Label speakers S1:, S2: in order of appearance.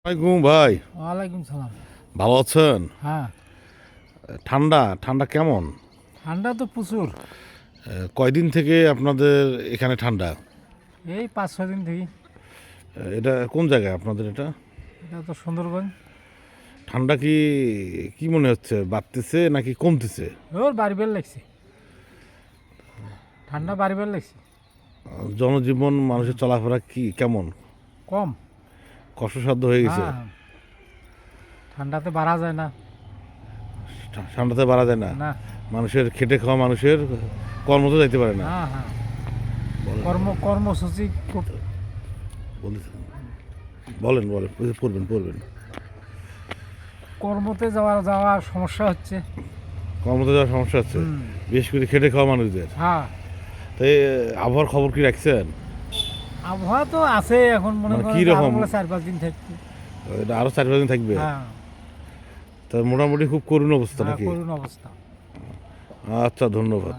S1: ওয়ালাইকুম ভাই।
S2: ওয়ালাইকুম সালাম।
S1: ভালো আছেন?
S2: হ্যাঁ,
S1: ঠান্ডা ঠান্ডা কেমন?
S2: ঠান্ডা তো প্রচুর।
S1: কয়দিন থেকে আপনাদের এখানে ঠান্ডা?
S2: এই 5-6 দিন থেকে।
S1: এটা কোন জায়গায় আপনাদের এটা?
S2: এটা তো সুন্দরবন।
S1: ঠান্ডা কি কি মনে হচ্ছে, বাড়তেছে নাকি কমতেছে?
S2: ওর বাড়িবার লাগছে, ঠান্ডা বাড়িবার লাগছে।
S1: জনজীবন মানুষের চলাফেরা কি কেমন?
S2: কম।
S1: কষ্টসাধ্য হয়ে গেছে?
S2: হ্যাঁ, ঠান্ডাতে বাড়া যায় না।
S1: ঠান্ডাতে বাড়া যায় না।
S2: না।
S1: মানুষের খেটে খাওয়া মানুষের কর্মতে যাইতে পারে না।
S2: হ্যাঁ হ্যাঁ, কর্মসূচি খুব।
S1: বলেছেন। বলেন বলেন, পড়বেন।
S2: কর্মতে যাওয়ার সমস্যা হচ্ছে।
S1: কর্মতে যাওয়ার সমস্যা হচ্ছে,
S2: হুম।
S1: বিশেষ করে খেটে খাওয়া মানুষদের।
S2: হ্যাঁ,
S1: তাই আবহাওয়ার খবর কি রাখছেন?
S2: আবহাওয়া তো আছে এখন, মনে
S1: মানে
S2: করেন
S1: কি রকম?
S2: 4-5 দিন থাকবে।
S1: এটা আরো 4-5 দিন থাকবে?
S2: হ্যাঁ,
S1: তা মোটামুটি খুব করুণ অবস্থা নাকি?
S2: করুণ অবস্থা।
S1: আচ্ছা, ধন্যবাদ।